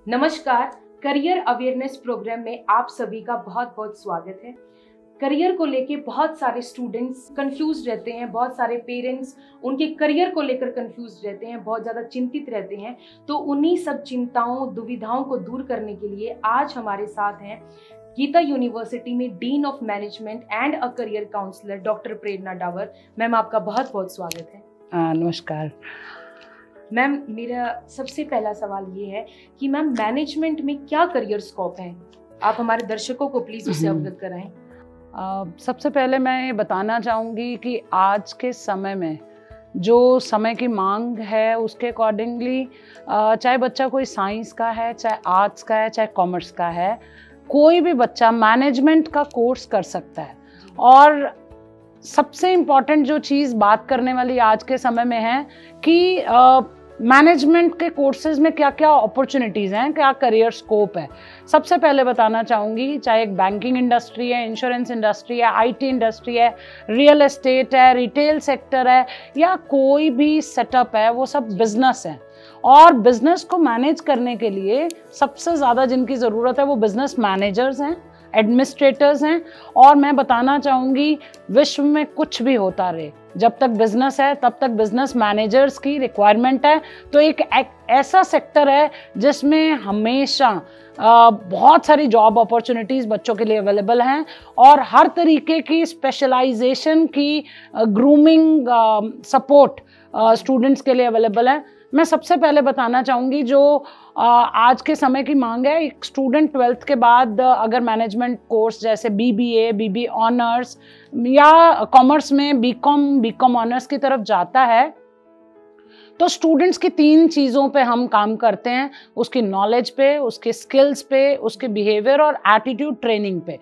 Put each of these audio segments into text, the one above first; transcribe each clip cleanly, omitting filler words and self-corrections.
नमस्कार। Career awareness programme में आप सभी का बहुत बहुत स्वागत है। करियर को लेके बहुत सारे स्टूडेंट्स कंफ्यूज रहते हैं, बहुत सारे पेरेंट्स उनके करियर को लेकर कंफ्यूज रहते हैं, बहुत ज़्यादा चिंतित रहते हैं। तो उन्हीं सब चिंताओं दुविधाओं को दूर करने के लिए आज हमारे साथ हैं गीता यूनिवर्सिटी में dean of management and a career counsellor doctor Prerna Dawar. Ma'am, आपका बहुत बहुत स्वागत है। नमस्कार मैम, मेरा सबसे पहला सवाल ये है कि मैम, मैनेजमेंट में क्या करियर स्कोप है? आप हमारे दर्शकों को प्लीज उससे अवगत कराएं। सबसे पहले मैं ये बताना चाहूँगी कि आज के समय में जो समय की मांग है उसके अकॉर्डिंगली चाहे बच्चा कोई साइंस का है, चाहे आर्ट्स का है, चाहे कॉमर्स का है, कोई भी बच्चा मैनेजमेंट का कोर्स कर सकता है। और सबसे इम्पॉर्टेंट जो चीज़ बात करने वाली आज के समय में है कि मैनेजमेंट के कोर्सेज में क्या क्या अपॉर्चुनिटीज़ हैं, क्या करियर स्कोप है। सबसे पहले बताना चाहूँगी, चाहे एक बैंकिंग इंडस्ट्री है, इंश्योरेंस इंडस्ट्री है, आईटी इंडस्ट्री है, रियल एस्टेट है, रिटेल सेक्टर है, या कोई भी सेटअप है, वो सब बिजनेस है। और बिजनेस को मैनेज करने के लिए सबसे ज़्यादा जिनकी ज़रूरत है वो बिजनेस मैनेजर्स हैं, एडमिनिस्ट्रेटर्स हैं। और मैं बताना चाहूँगी, विश्व में कुछ भी होता रहे, जब तक बिजनेस है तब तक बिजनेस मैनेजर्स की रिक्वायरमेंट है। तो एक ऐसा सेक्टर है जिसमें हमेशा बहुत सारी जॉब अपॉर्चुनिटीज़ बच्चों के लिए अवेलेबल हैं और हर तरीके की स्पेशलाइजेशन की ग्रूमिंग सपोर्ट स्टूडेंट्स के लिए अवेलेबल है। मैं सबसे पहले बताना चाहूँगी, जो आज के समय की मांग है, एक स्टूडेंट 12th के बाद अगर मैनेजमेंट कोर्स जैसे बीबीए ऑनर्स या कॉमर्स में बीकॉम ऑनर्स की तरफ जाता है, तो स्टूडेंट्स की 3 चीज़ों पे हम काम करते हैं, उसकी नॉलेज पे, उसके स्किल्स पे, उसके बिहेवियर और एटीट्यूड ट्रेनिंग पे।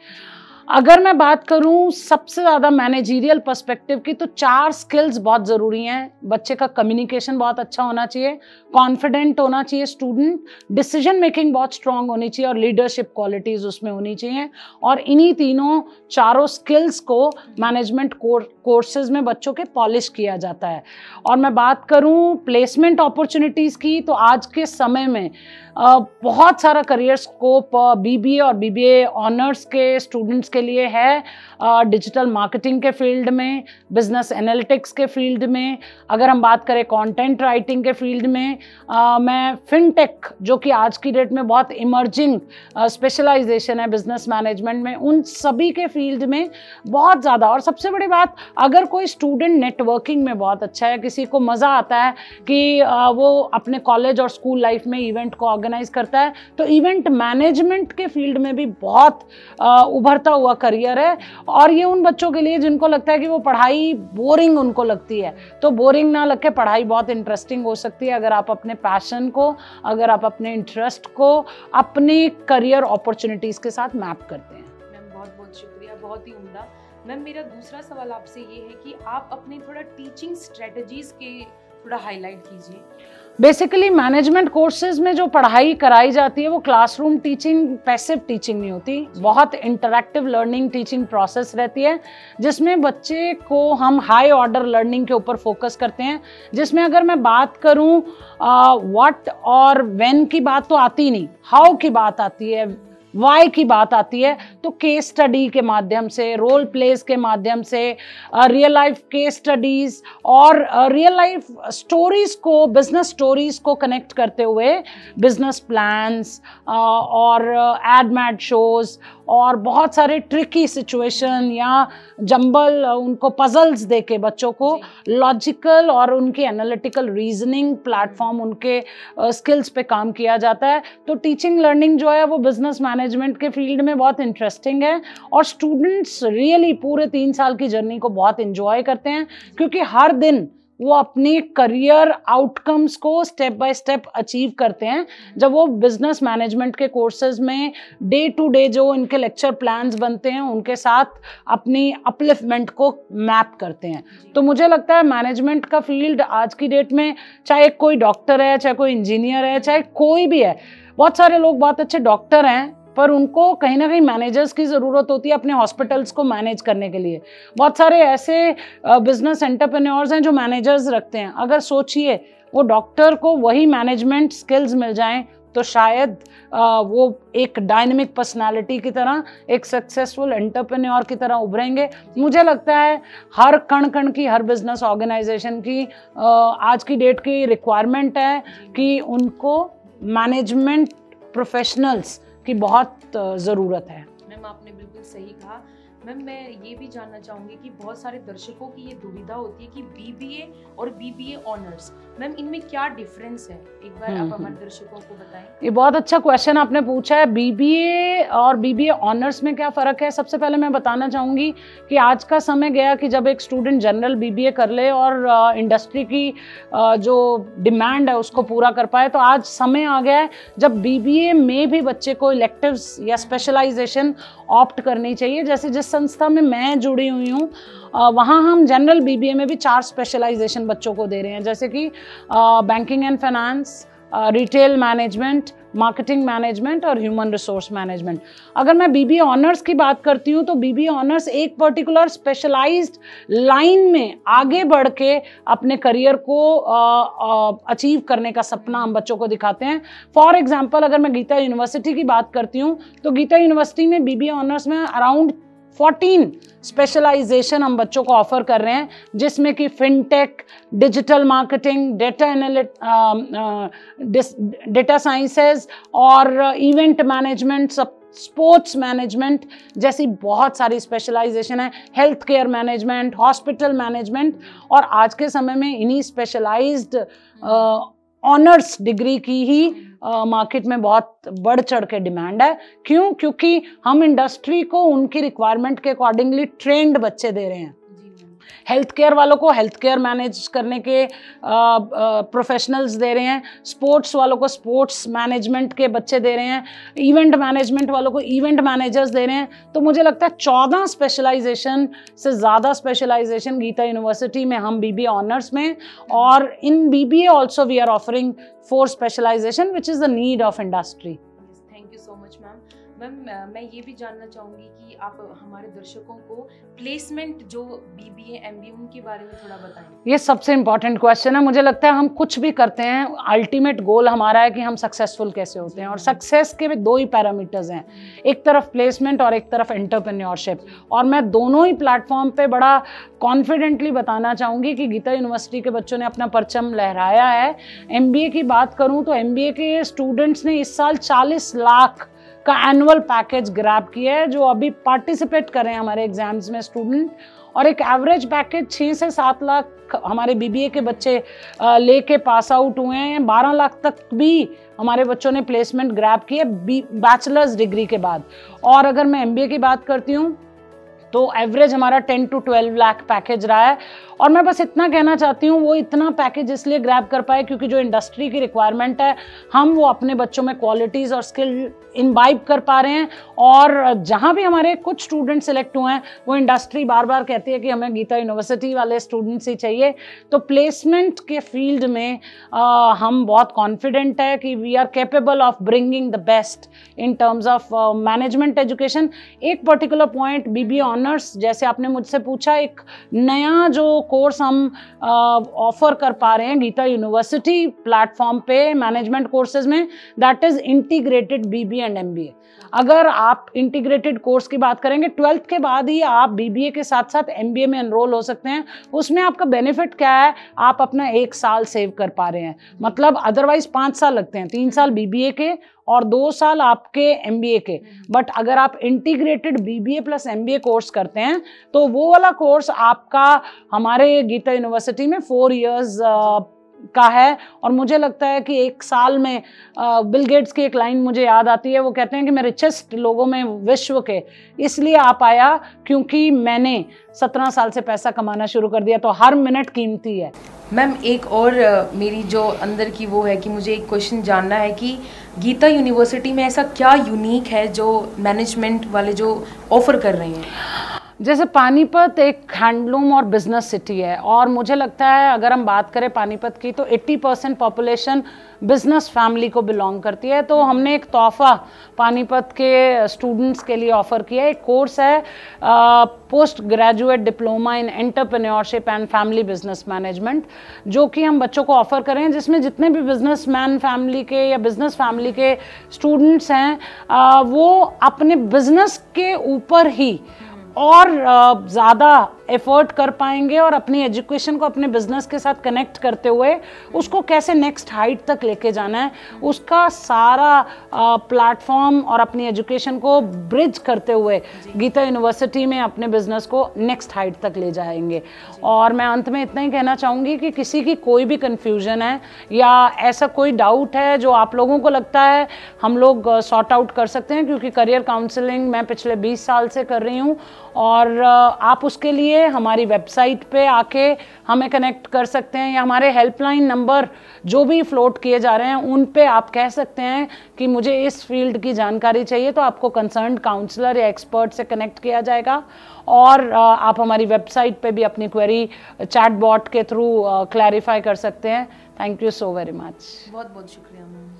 अगर मैं बात करूं सबसे ज़्यादा मैनेजरियल पर्सपेक्टिव की, तो 4 स्किल्स बहुत ज़रूरी हैं। बच्चे का कम्युनिकेशन बहुत अच्छा होना चाहिए, कॉन्फिडेंट होना चाहिए स्टूडेंट, डिसीजन मेकिंग बहुत स्ट्रांग होनी चाहिए और लीडरशिप क्वालिटीज़ उसमें होनी चाहिए। और इन्हीं चारों स्किल्स को मैनेजमेंट कोर्सेज में बच्चों के पॉलिश किया जाता है। और मैं बात करूं प्लेसमेंट अपॉर्चुनिटीज़ की, तो आज के समय में बहुत सारा करियर स्कोप बीबीए और बीबीए ऑनर्स के स्टूडेंट्स के लिए है। डिजिटल मार्केटिंग के फील्ड में, बिजनेस एनालिटिक्स के फील्ड में, अगर हम बात करें कंटेंट राइटिंग के फील्ड में, मैं फिनटेक, जो कि आज की डेट में बहुत इमर्जिंग स्पेशलाइजेशन है बिजनेस मैनेजमेंट में, उन सभी के फील्ड में बहुत ज़्यादा। और सबसे बड़ी बात, अगर कोई स्टूडेंट नेटवर्किंग में बहुत अच्छा है, किसी को मज़ा आता है कि वो अपने कॉलेज और स्कूल लाइफ में इवेंट को ऑर्गेनाइज करता है, तो इवेंट मैनेजमेंट के फील्ड में भी बहुत उभरता हुआ करियर है। और ये उन बच्चों के लिए जिनको लगता है कि वो पढ़ाई बोरिंग उनको लगती है, तो बोरिंग ना लग के पढ़ाई बहुत इंटरेस्टिंग हो सकती है अगर आप अपने पैशन को, अगर आप अपने इंटरेस्ट को अपने करियर अपॉर्चुनिटीज़ के साथ मैप करते हैं। मैम, बहुत बहुत शुक्रिया, बहुत ही उम्दा। मैम, मेरा दूसरा सवाल आपसे ये है कि आप अपने थोड़ा टीचिंग स्ट्रेटजीज के थोड़ा हाईलाइट कीजिए। बेसिकली मैनेजमेंट कोर्सेज में जो पढ़ाई कराई जाती है वो क्लासरूम टीचिंग, पैसिव टीचिंग नहीं होती, बहुत इंटरैक्टिव लर्निंग टीचिंग प्रोसेस रहती है, जिसमें बच्चे को हम हाई ऑर्डर लर्निंग के ऊपर फोकस करते हैं। जिसमें अगर मैं बात करूं व्हाट और व्हेन की बात तो आती नहीं, हाउ की बात आती है, वाई की बात आती है। तो केस स्टडी के माध्यम से, रोल प्लेस के माध्यम से, रियल लाइफ केस स्टडीज और रियल लाइफ स्टोरीज को, बिजनेस स्टोरीज को कनेक्ट करते हुए बिजनेस प्लान्स और एड मैड शोज और बहुत सारे ट्रिकी सिचुएशन या जंबल उनको पजल्स देके बच्चों को लॉजिकल और उनकी एनालिटिकल रीजनिंग प्लेटफॉर्म, उनके स्किल्स पे काम किया जाता है। तो टीचिंग लर्निंग जो है वो बिजनेस मैनेजमेंट के फील्ड में बहुत इंटरेस्टिंग है और स्टूडेंट्स रियली पूरे 3 साल की जर्नी को बहुत इंजॉय करते हैं, क्योंकि हर दिन वो अपनी करियर आउटकम्स को स्टेप बाय स्टेप अचीव करते हैं जब वो बिजनेस मैनेजमेंट के कोर्सेज में डे टू डे जो इनके लेक्चर प्लान्स बनते हैं उनके साथ अपनी अपलिफ्टमेंट को मैप करते हैं। तो मुझे लगता है मैनेजमेंट का फील्ड आज की डेट में, चाहे कोई डॉक्टर है, चाहे कोई इंजीनियर है, चाहे कोई भी है, बहुत सारे लोग बहुत अच्छे डॉक्टर हैं पर उनको कहीं ना कहीं मैनेजर्स की ज़रूरत होती है अपने हॉस्पिटल्स को मैनेज करने के लिए। बहुत सारे ऐसे बिजनेस एंटरप्रेन्योर्स हैं जो मैनेजर्स रखते हैं। अगर सोचिए वो डॉक्टर को वही मैनेजमेंट स्किल्स मिल जाएं तो शायद वो एक डायनेमिक पर्सनालिटी की तरह, एक सक्सेसफुल एंटरप्रेन्योर की तरह उभरेंगे। मुझे लगता है हर कण कण की, हर बिजनेस ऑर्गेनाइजेशन की आज की डेट की रिक्वायरमेंट है कि उनको मैनेजमेंट प्रोफेशनल्स की बहुत ज़रूरत है। मैम आपने बिल्कुल सही कहा। मैम मैं ये भी जानना चाहूँगी कि बहुत सारे दर्शकों की ये दुविधा होती है कि बीबीए और बीबीए ऑनर्स, मैम इनमें क्या डिफरेंस है, एक बार आप हमारे दर्शकों को बताएं। ये बहुत अच्छा क्वेश्चन आपने पूछा है। बीबीए और बीबीए ऑनर्स में क्या फ़र्क है? सबसे पहले मैं बताना चाहूँगी कि आज का समय गया कि जब एक स्टूडेंट जनरल बीबीए कर ले और इंडस्ट्री की जो डिमांड है उसको पूरा कर पाए, तो आज समय आ गया है जब बीबीए में भी बच्चे को इलेक्टिव्स या स्पेशलाइजेशन ऑप्ट करनी चाहिए। जैसे जिस संस्था में मैं जुड़ी हुई हूँ वहाँ हम जनरल बीबीए में भी 4 स्पेशलाइजेशन बच्चों को दे रहे हैं, जैसे कि banking and finance, retail management, marketing management और ह्यूमन रिसोर्स मैनेजमेंट। अगर मैं बीबीए ऑनर्स की बात करती हूँ तो बीबीए ऑनर्स एक पर्टिकुलर स्पेशलाइज्ड लाइन में आगे बढ़ के अपने करियर को अचीव करने का सपना हम बच्चों को दिखाते हैं। फॉर एग्जांपल अगर मैं गीता यूनिवर्सिटी की बात करती हूँ तो गीता यूनिवर्सिटी में बीबीए ऑनर्स में अराउंड 14 स्पेशलाइजेशन हम बच्चों को ऑफर कर रहे हैं, जिसमें कि fintech, digital marketing, data sciences और इवेंट मैनेजमेंट, स्पोर्ट्स मैनेजमेंट जैसी बहुत सारी स्पेशलाइजेशन है, health care management, hospital management. और आज के समय में इन्हीं स्पेशलाइज्ड ऑनर्स डिग्री की ही मार्केट में बहुत बढ़ चढ़ के डिमांड है। क्यों? क्योंकि हम इंडस्ट्री को उनकी रिक्वायरमेंट के अकॉर्डिंगली ट्रेंड बच्चे दे रहे हैं। हेल्थ केयर वालों को हेल्थ केयर मैनेज करने के प्रोफेशनल्स दे रहे हैं, स्पोर्ट्स वालों को स्पोर्ट्स मैनेजमेंट के बच्चे दे रहे हैं, इवेंट मैनेजमेंट वालों को इवेंट मैनेजर्स दे रहे हैं। तो मुझे लगता है 14 स्पेशलाइजेशन से ज़्यादा स्पेशलाइजेशन गीता यूनिवर्सिटी में हम बीबीए ऑनर्स में, और in BBA also we are offering 4 specialisation which is the need of industry. Thank you so much ma'am. Ma'am मैं ये भी जानना चाहूँगी कि आप हमारे दर्शकों को प्लेसमेंट जो बीबीए एमबीए उनके बारे में थोड़ा बताएं। ये सबसे इम्पॉर्टेंट क्वेश्चन है। मुझे लगता है हम कुछ भी करते हैं, अल्टीमेट गोल हमारा है कि हम सक्सेसफुल कैसे होते हैं, और सक्सेस के भी 2 ही पैरामीटर्स हैं, एक तरफ प्लेसमेंट और एक तरफ एंटरप्रेन्योरशिप। और मैं दोनों ही प्लेटफॉर्म पे बड़ा कॉन्फिडेंटली बताना चाहूँगी कि गीता यूनिवर्सिटी के बच्चों ने अपना परचम लहराया है। एमबीए की बात करूँ तो एमबीए के स्टूडेंट्स ने इस साल 40 लाख का एनुअल पैकेज ग्रैब किया है, जो अभी पार्टिसिपेट कर रहे हैं हमारे एग्जाम्स में स्टूडेंट, और एक एवरेज पैकेज 6 से 7 लाख हमारे बीबीए के बच्चे लेके पास आउट हुए हैं। 12 लाख तक भी हमारे बच्चों ने प्लेसमेंट ग्रैब की है बैचलर्स डिग्री के बाद। और अगर मैं एमबीए की बात करती हूँ तो एवरेज हमारा 10 to 12 लाख पैकेज रहा है। और मैं बस इतना कहना चाहती हूँ, वो इतना पैकेज इसलिए ग्रैब कर पाए क्योंकि जो इंडस्ट्री की रिक्वायरमेंट है हम वो अपने बच्चों में क्वालिटीज़ और स्किल इम्बाइब कर पा रहे हैं। और जहाँ भी हमारे कुछ स्टूडेंट सिलेक्ट हुए हैं वो इंडस्ट्री बार बार कहती है कि हमें गीता यूनिवर्सिटी वाले स्टूडेंट्स ही चाहिए। तो प्लेसमेंट के फील्ड में हम बहुत कॉन्फिडेंट है कि we are capable of bringing the best in terms of management education. एक पर्टिकुलर पॉइंट बीबीए ऑनर्स, जैसे आपने मुझसे पूछा, एक नया जो कोर्स हम ऑफर कर पा रहे हैं गीता यूनिवर्सिटी प्लेटफॉर्म पे मैनेजमेंट कोर्सेज में, that is integrated BBA and MBA. अगर आप इंटीग्रेटेड कोर्स की बात करेंगे, 12th के बाद ही आप बीबीए के साथ साथ एमबीए में एनरोल हो सकते हैं। उसमें आपका बेनिफिट क्या है? आप अपना 1 साल सेव कर पा रहे हैं, मतलब अदरवाइज 5 साल लगते हैं, 3 साल बीबीए के और 2 साल आपके एमबीए के। बट अगर आप integrated BBA plus MBA course करते हैं तो वो वाला कोर्स आपका हमारे गीता यूनिवर्सिटी में 4 इयर्स का है। और मुझे लगता है कि 1 साल में बिल गेट्स की एक लाइन मुझे याद आती है, वो कहते हैं कि मैं रिचेस्ट लोगों में विश्व के इसलिए आ पाया क्योंकि मैंने 17 साल से पैसा कमाना शुरू कर दिया। तो हर मिनट कीमती है। मैम एक और मेरी जो अंदर की वो है कि मुझे एक क्वेश्चन जानना है कि गीता यूनिवर्सिटी में ऐसा क्या यूनिक है जो मैनेजमेंट वाले जो ऑफर कर रहे हैं? जैसे पानीपत एक हैंडलूम और बिजनेस सिटी है, और मुझे लगता है अगर हम बात करें पानीपत की तो 80% पॉपुलेशन बिजनेस फैमिली को बिलोंग करती है। तो हमने एक तोहफा पानीपत के स्टूडेंट्स के लिए ऑफर किया है। एक कोर्स है post graduate diploma in entrepreneurship and family business management, जो कि हम बच्चों को ऑफर कर रहे हैं, जिसमें जितने भी बिजनेसमैन फैमिली के या बिजनेस फैमिली के स्टूडेंट्स हैं वो अपने बिजनेस के ऊपर ही और ज़्यादा एफर्ट कर पाएंगे और अपनी एजुकेशन को अपने बिजनेस के साथ कनेक्ट करते हुए उसको कैसे नेक्स्ट हाइट तक लेके जाना है, उसका सारा प्लेटफॉर्म और अपनी एजुकेशन को ब्रिज करते हुए गीता यूनिवर्सिटी में अपने बिजनेस को नेक्स्ट हाइट तक ले जाएंगे। और मैं अंत में इतना ही कहना चाहूँगी कि किसी की कोई भी कन्फ्यूजन है या ऐसा कोई डाउट है जो आप लोगों को लगता है, हम लोग सॉर्ट आउट कर सकते हैं, क्योंकि करियर काउंसलिंग मैं पिछले 20 साल से कर रही हूँ। और आप उसके लिए हमारी वेबसाइट पे आके हमें कनेक्ट कर सकते हैं, या हमारे हेल्पलाइन नंबर जो भी फ्लोट किए जा रहे हैं उन पे आप कह सकते हैं कि मुझे इस फील्ड की जानकारी चाहिए, तो आपको कंसर्न्ड काउंसलर या एक्सपर्ट से कनेक्ट किया जाएगा। और आप हमारी वेबसाइट पे भी अपनी क्वेरी चैट बॉट के थ्रू क्लैरिफाई कर सकते हैं। Thank you so very much. बहुत बहुत शुक्रिया मैम।